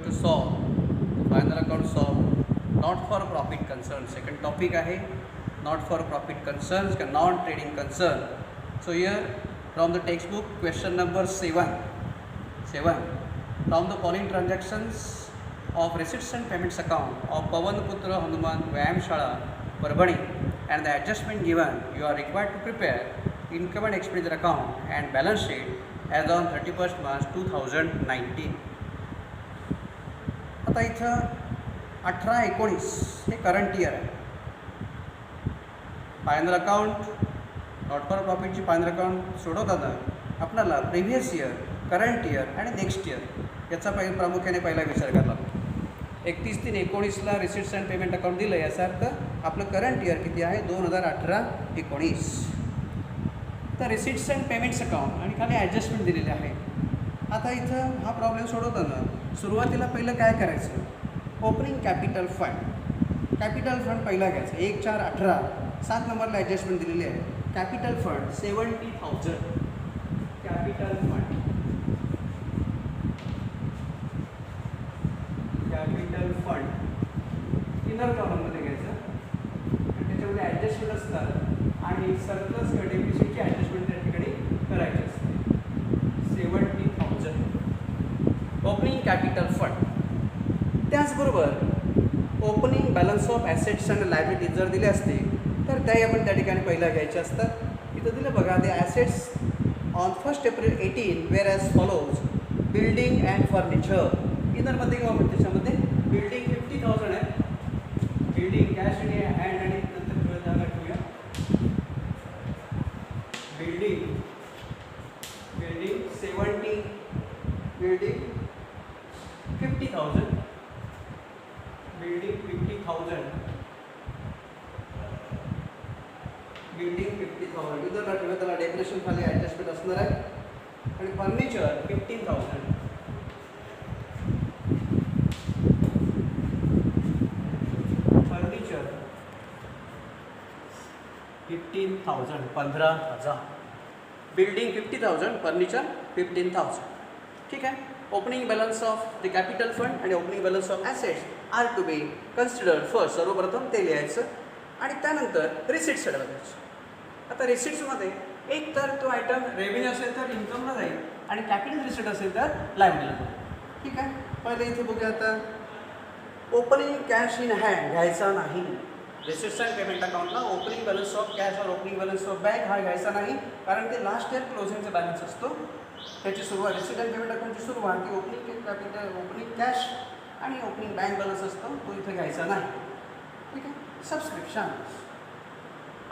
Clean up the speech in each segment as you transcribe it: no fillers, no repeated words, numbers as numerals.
To solve the final account solve not for profit concern. Second topic आहे not for profit concerns का non trading concern. So here from the textbook question number 7 from the following transactions of receipts and payments account of Pawan Putra Hanuman Vyam Shala Parbhani and the adjustment given, you are required to prepare income and expenditure account and balance sheet as on 31st March 2019. आता इथं 18-19 हे current year आहे. Final account not for प्रॉफिटची final account सोडवताना आपल्याला previous year, current year आणि next year याचा प्रामुख्याने पहिला विचार करावा लागतो. 31/3/19ला रिसिट्स अँड पेमेंट अकाउंट दिलं, याचा अर्थ आपलं करंट इयर किती आहे 2018-19. तर रिसिट्स अँड पेमेंट्स अकाउंट आणि खाली ॲडजस्टमेंट दिलेले आहे. आता इथं हा प्रॉब्लेम सोडवताना सुरुवातीला पहिलं काय करायचं, opening capital fund. Capital fund पहिला घ्यायचा 1/4/18. 7 नंबरला ॲडजस्टमेंट दिलेली आहे. Capital fund 70,000. Capital fund inner कॉलममध्ये घ्यायचं आणि त्याच्यामध्ये ॲडजस्टमेंट असतात आणि सरप्लस किंवा डेफिसिटची ॲडजस्टमेंट त्या ठिकाणी करायची असते. 70,000 ओपनिंग कॅपिटल फंड. त्याचबरोबर opening balance of assets and liabilities जर दिले असते तर त्याही आपण त्या ठिकाणी पहिला घ्यायचे असतात. इथं दिलं बघा, ते assets on 1 April 18 were as follows. Building and furniture इनरमध्ये किंवा आपण त्याच्यामध्ये बिल्डिंग 50,000 आहे. बिल्डिंग कॅश आणि हँड आणि नंतर जागा ठेवूया. बिल्डिंग 70, बिल्डिंग 50,000, बिल्डिंग 50,000, बिल्डिंग 50,000 इथं ठेवूया. त्याला डेकोरेशन खाली ॲडजस्टमेंट असणार आहे. आणि फर्निचर 15,000. फर्निचर 15,000 15,000. Building 50,000, furniture 15,000. ठीक आहे. Opening balance of the capital fund आणि opening balance of assets are to be considered first. सर्वप्रथम ते लिहायचं आणि त्यानंतर रिसिट्सकडे बघायचं. आता रिसिट्समध्ये एक तर तो आयटम रेव्हेन्यू असेल तर इन्कमला जाईल आणि कॅपिटल रिसिट असेल तर लायबिलिटीला जाईल. ठीक आहे. पहिले इथे बघूया. आता ओपनिंग कॅश इन हँड घ्यायचा नाही. रिसिट्स अँड पेमेंट अकाउंटला ओपनिंग बॅलन्स ऑफ कॅश और ओपनिंग बॅलन्स ऑफ बँक हा घ्यायचा नाही, कारण ते लास्ट इयर क्लोजिंगचा बॅलन्स असतो. त्याची सुरुवात रिसिट अँड पेमेंट अकाउंटची सुरुवात ती ओपनिंग कॅपिटल, ओपनिंग कॅश आणि ओपनिंग बँक बॅलन्स असतो, तो इथे घ्यायचा नाही. ठीक आहे. सबस्क्रिप्शन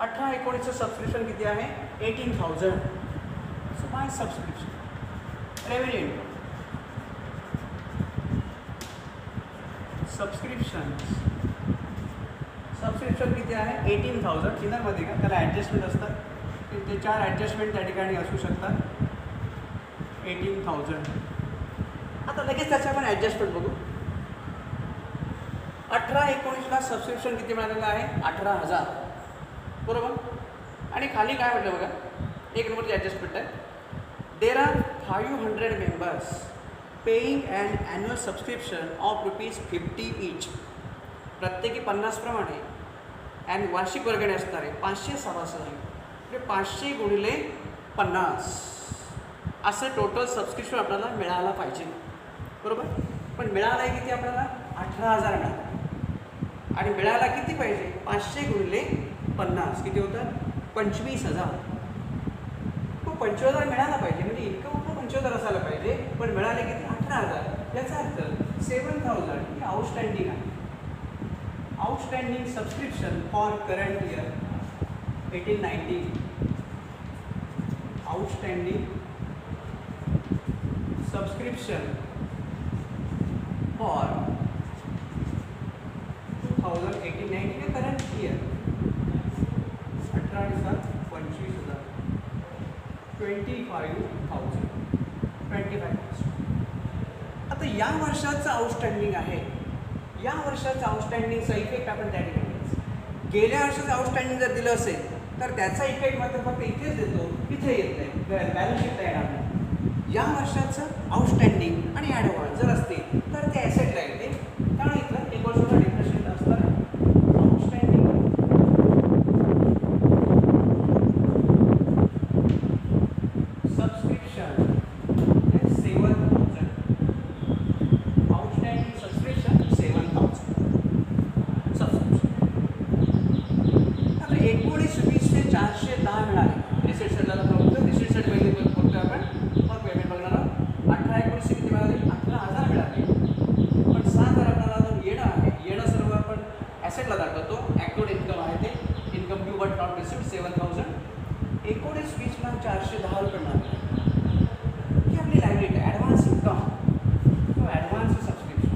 18-19चं सबस्क्रिप्शन किती आहे 18,000. So by subscription. Revenue subscription किती आहे 18,000. इनरमध्ये का त्याला ॲडजस्टमेंट असतात, ते 4 ॲडजस्टमेंट त्या ठिकाणी असू शकतात. 18,000. आता लगेच त्याचं आपण ॲडजस्टमेंट बघू. 18-19ला सबस्क्रिप्शन किती मिळालेलं आहे 18,000. बरोबर. आणि खाली काय म्हटलं बघा, 1 नंबरची ॲडजस्टमेंट आहे. There are 500 members paying and annual subscription of ₹50 each. प्रत्येकी 50 प्रमाणे आणि वार्षिक वर्गणी असणार आहे. 500 सभासद आहे म्हणजे 500 गुणिले 50 असं टोटल सबस्क्रिप्शन आपल्याला मिळायला पाहिजे. बरोबर. पण मिळालं आहे किती आपल्याला 18,000 मिळालं आणि मिळायला किती पाहिजे 500 गुणिले 50 किती होतं 25,000. तो 25,000 मिळाला पाहिजे, म्हणजे इन्कम आपलं 25,000 असायला पाहिजे, पण मिळाले किती 18,000. याचा अर्थ 7,000 ही आउटस्टँडिंग आहे. Outstanding subscription for current year 18-19. Outstanding subscription for 2018-19 current year 18,000 25,000 25,000. आता या वर्षाचं आउटस्टँडिंग आहे. या वर्षाचं आउटस्टँडिंगचा इफेक्ट आपण त्या ठिकाणी घ्यायचा. गेल्या वर्षाचं आउटस्टँडिंग जर दिलं असेल तर त्याचा इफेक्ट मात्र फक्त इथेच देतो, इथे येत नाही, बॅलन्स शीटला येणार नाही. या वर्षाचं आउटस्टँडिंग आणि ॲडव्हान्स जर असतील तर ते 7000. 19-20ला 410 रुपये मिळाले. ही आपली लायबिलिटी ॲडव्हान्स इन्कम किंवा ॲडव्हान्स सबस्क्रिप्शन.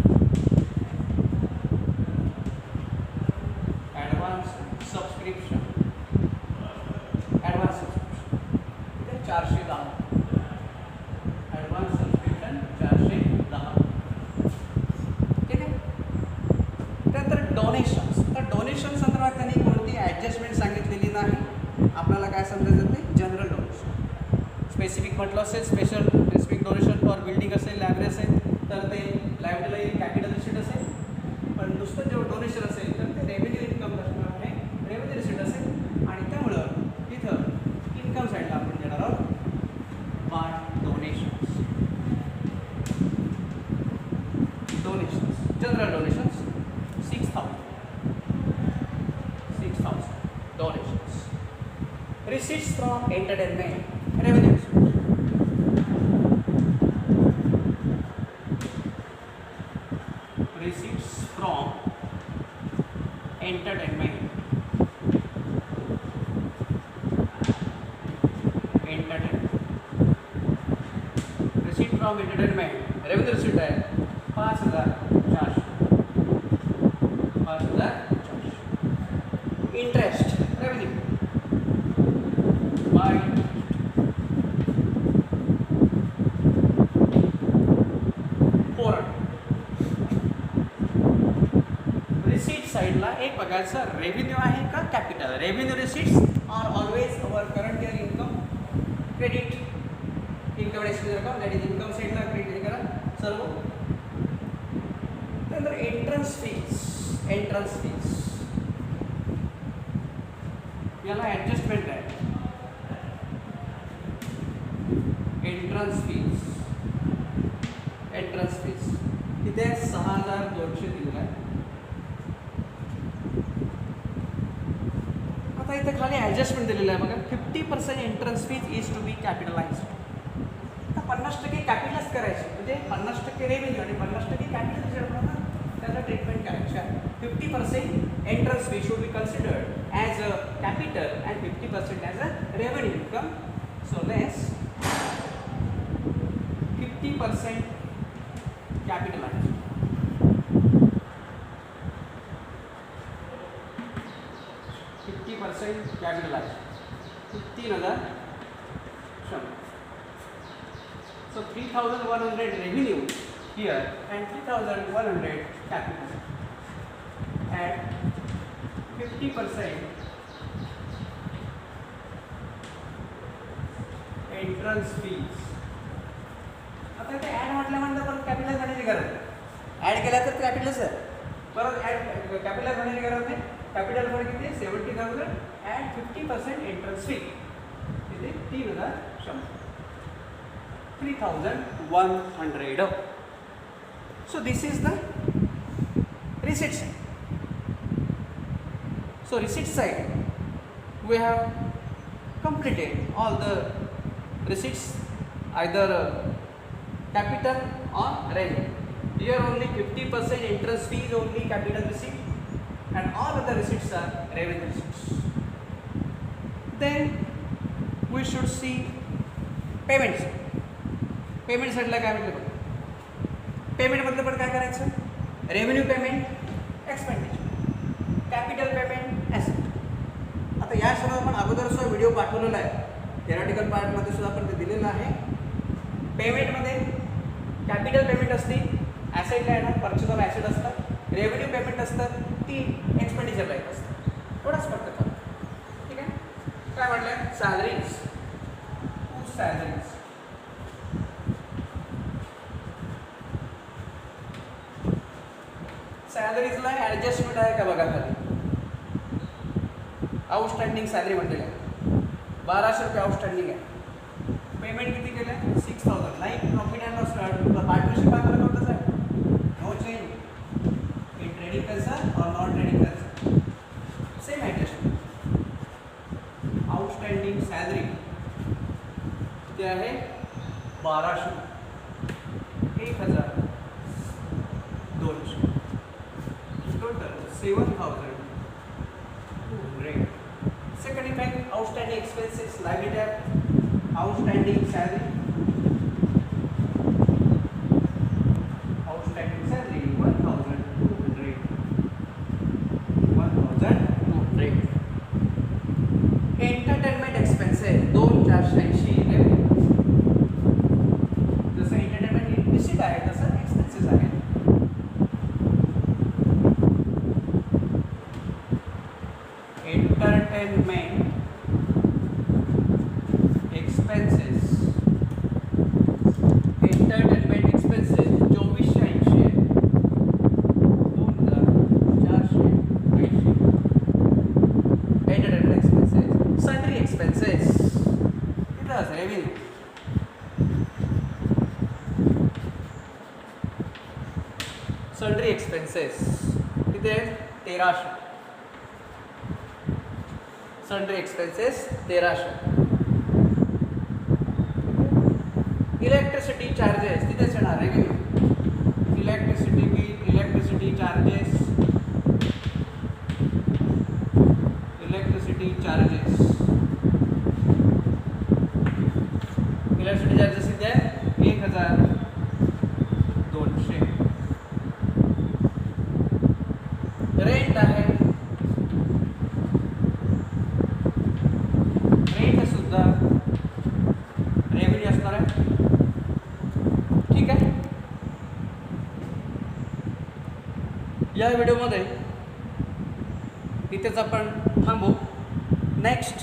ॲडव्हान्स सबस्क्रिप्शन इथे 410. Advance subscription 410. ठीक आहे. त्यानंतर डोनेशन्स. तर डोनेशन संदर्भात त्यांनी कोणती ॲडजस्टमेंट सांगितलेली नाही. आपल्याला काय समजायचं ते जनरल डोनेशन. स्पेसिफिक म्हटलं असेल स्पेसिफिक डोनेशन फॉर बिल्डिंग असेल लायब्ररी असेल तर ते लायब्ररीला कॅपिटल रिसीट असेल. पण नुसतं जेव्हा डोनेशन असेल तर ते रेव्हेन्यू इन्कम असणार आहे, रेव्हेन्यू रिसीट असेल. आणि त्यामुळं इथं इन्कम साईडला आपण देणार आहोत by donations. General donations 6,000 donations. Receipts from entertainment revenue. Receipts from entertainment. Receipt from entertainment revenue receipt है 5,400. Interest revenue by रिसीट साइडला एक बघायचं रेव्हेन्यू आहे का capital. Revenue receipts are always our current year income credit income expenditure account that is income साइडला credit करा सर्व. त्यानंतर एंट्रन्स फीज याला ॲडजस्टमेंट आहे. एंट्रन्स फीज तिथे 6,200 दिलेलं आहे. आता इथे खाली ॲडजस्टमेंट दिलेलं आहे बघा. 50% entrance fees is to be कॅपिटलाइज्ड. आता 50% कॅपिटलाइज करायचे म्हणजे 50% रेव्हेन्यू आणि 50% कॅपिटल त्याला ट्रीटमेंट करायचं आहे. 50% entrance fee should be considered as a capital and 50% as a revenue income. So less 50% capitalized. 50% capitalized. 15,000. So 3,100 revenue here and 3,100 capital. And 50% entrance fees. आता ते add म्हटल्यानंतर परत कॅपिटलाइज होण्याची गरज नाही. ॲड केला तर कॅपिटलच आहे. परत कॅपिटलाइज होण्याची गरज नाही. कॅपिटल फॉर किती 70,000 अँड 50% एंट्रन्स फी किती 3,100. 3,100. So this is the receipt side. So receipt side we have completed all the receipts either capital or revenue. Here only 50% interest fee is only capital receipt and all other receipts are revenue receipts. Then we should see payments. Payment साईडला काय म्हटलं बघा. पेमेंटमधलं पण काय करायचं revenue payment expenditure capital payment asset. आता या सर्व आपण अगोदर सुद्धा व्हिडिओ पाठवलेला आहे. थेरॉटिकल पार्टमध्ये सुद्धा आपण ते दिलेलं आहे. पेमेंटमध्ये कॅपिटल पेमेंट असते ॲसेटला येणार पर्चेस ऑफ ॲसेट असतात. रेव्हेन्यू पेमेंट असतात ती एक्सपेंडिचरला येत असतात. थोडाच फक्त का ठीक आहे. काय म्हटलं सॅलरीज सॅलरीजला ॲडजस्टमेंट आहे का बघा खाली. आउटस्टँडिंग सॅलरी म्हटलेलं आहे 1,200 रुपये आउटस्टँडिंग आहे. पेमेंट किती केलं 6,000. Like profit and loss partnership आपल्याला कोणतंच आहे no change in trading concern और non trading concern same adjustment. Outstanding salary किती आहे 1,200 1,200 total 7,200. Second effect write it as outstanding salary. Outstanding salary 1,200. 1,200. Entertainment expenses 2,480. जसं एंटरटेनमेंट रिसीट आहे तसं expenses आहे. एंटरटेनमेंट एक्सपेन्सेस 2480 आहे. 2,480. Entertainment expenses. सन्ड्री एक्सपेन्सेस किती असेल रेव्हेन्यू. सन्ड्री एक्सपेन्सेस किती आहे 1300. Sundry expenses 1300. इलेक्ट्रिसिटी चार्जेस तिथेच येणार रेव्हेन्यू. इलेक्ट्रिसिटी चार्जेस इथे 1,200. रेंट आहे. रेंट सुद्धा रेव्हेन्यू असणार आहे. ठीक आहे. या व्हिडिओमध्ये इथेच आपण थांबू. नेक्स्ट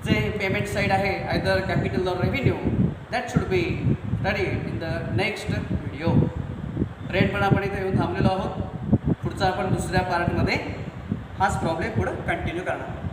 जे पेमेंट साईड आहे either capital or revenue that should be ready in the next video. Rent पण आपण इथे येऊन थांबलेलो आहोत. पुढचा आपण दुसऱ्या पार्टमध्ये हाच प्रॉब्लेम पुढं कंटिन्यू करणार.